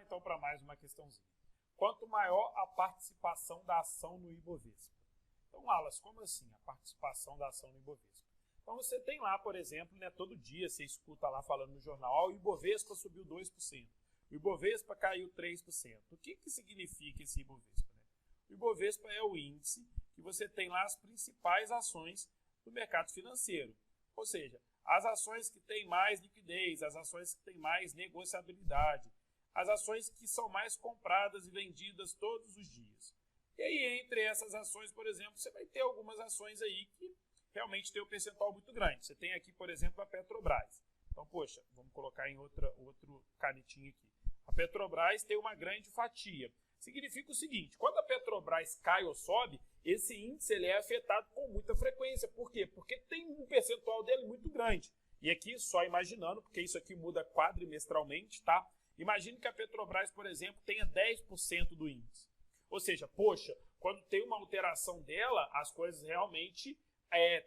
então para mais uma questãozinha. Quanto maior a participação da ação no Ibovespa. Então, Wallace, como assim a participação da ação no Ibovespa? Então você tem lá, por exemplo, né, todo dia você escuta lá falando no jornal, o Ibovespa subiu 2%, o Ibovespa caiu 3%. O que significa esse Ibovespa? Né? O Ibovespa é o índice que você tem lá as principais ações do mercado financeiro. Ou seja, as ações que têm mais liquidez, as ações que têm mais negociabilidade, as ações que são mais compradas e vendidas todos os dias. E aí, entre essas ações, por exemplo, você vai ter algumas ações aí que realmente tem um percentual muito grande. Você tem aqui, por exemplo, a Petrobras. Então, poxa, vamos colocar em outro canetinho aqui. A Petrobras tem uma grande fatia. Significa o seguinte, quando a Petrobras cai ou sobe, esse índice ele é afetado com muita frequência. Por quê? Porque tem um percentual dele muito grande. E aqui, só imaginando, porque isso aqui muda quadrimestralmente, tá? Imagine que a Petrobras, por exemplo, tenha 10% do índice. Ou seja, poxa, quando tem uma alteração dela, as coisas realmente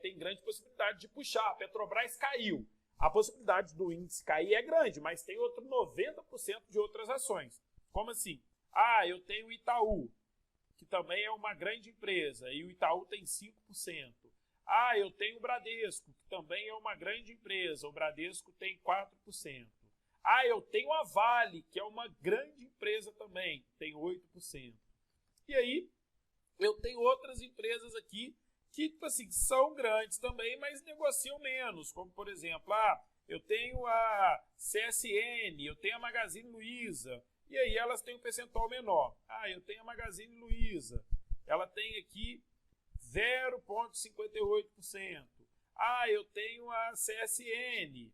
têm grande possibilidade de puxar. A Petrobras caiu. A possibilidade do índice cair é grande, mas tem outro 90% de outras ações. Como assim? Ah, eu tenho o Itaú, que também é uma grande empresa, e o Itaú tem 5%. Ah, eu tenho o Bradesco, que também é uma grande empresa, o Bradesco tem 4%. Ah, eu tenho a Vale, que é uma grande empresa também, tem 8%. E aí, eu tenho outras empresas aqui que, tipo assim, são grandes também, mas negociam menos. Como, por exemplo, eu tenho a CSN, eu tenho a Magazine Luiza, e aí elas têm um percentual menor. Ah, eu tenho a Magazine Luiza, ela tem aqui 0,58%. Ah, eu tenho a CSN.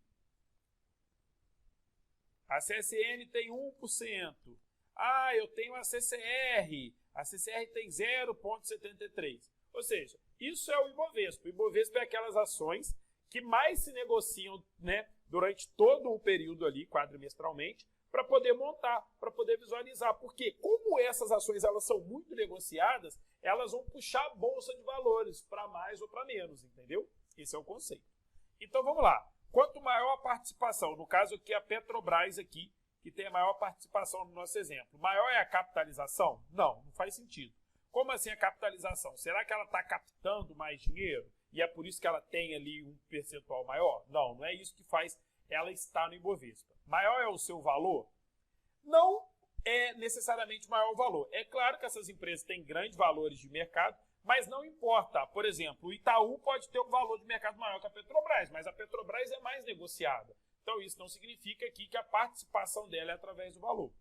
A CSN tem 1%. Ah, eu tenho a CCR. A CCR tem 0,73%. Ou seja, isso é o Ibovespa. O Ibovespa é aquelas ações que mais se negociam, né, durante todo o período ali, quadrimestralmente, para poder montar, para poder visualizar. Porque como essas ações elas são muito negociadas, elas vão puxar a bolsa de valores para mais ou para menos, entendeu? Esse é o conceito. Então vamos lá. Quanto maior a participação, no caso aqui a Petrobras aqui, que tem a maior participação no nosso exemplo, maior é a capitalização? Não, não faz sentido. Como assim a capitalização? Será que ela está captando mais dinheiro e é por isso que ela tem ali um percentual maior? Não, não é isso que faz ela estar no Ibovespa. Maior é o seu valor? Não é necessariamente maior o valor. É claro que essas empresas têm grandes valores de mercado, mas não importa. Por exemplo, o Itaú pode ter um valor de mercado maior que a Petrobras, mas a Petrobras é mais negociada. Então isso não significa aqui que a participação dela é através do valor.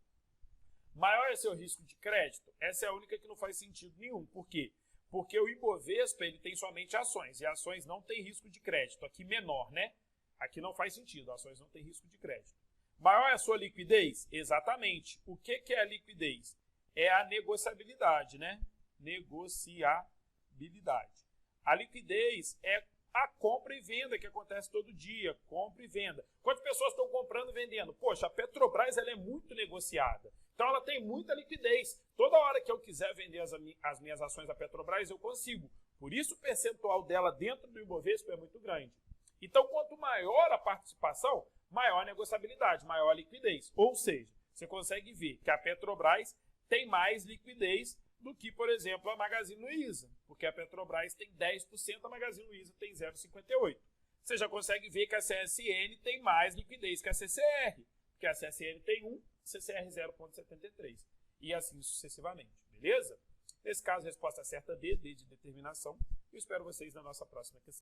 Maior é seu risco de crédito? Essa é a única que não faz sentido nenhum. Por quê? Porque o Ibovespa ele tem somente ações, e ações não tem risco de crédito. Aqui menor, né? Aqui não faz sentido, ações não tem risco de crédito. Maior é a sua liquidez? Exatamente. O que é a liquidez? É a negociabilidade, né? Negociabilidade. A liquidez é a compra e venda que acontece todo dia. Compra e venda. Quantas pessoas estão comprando e vendendo? Poxa, a Petrobras ela é muito negociada. Então ela tem muita liquidez. Toda hora que eu quiser vender as minhas ações da Petrobras, eu consigo. Por isso o percentual dela dentro do Ibovespa é muito grande. Então, quanto maior a participação, maior a negociabilidade, maior a liquidez. Ou seja, você consegue ver que a Petrobras tem mais liquidez do que, por exemplo, a Magazine Luiza. Porque a Petrobras tem 10%, a Magazine Luiza tem 0,58%. Você já consegue ver que a CSN tem mais liquidez que a CCR. Porque a CSN tem 1%, a CCR 0,73%. E assim sucessivamente. Beleza? Nesse caso, a resposta certa D de determinação. Eu espero vocês na nossa próxima questão.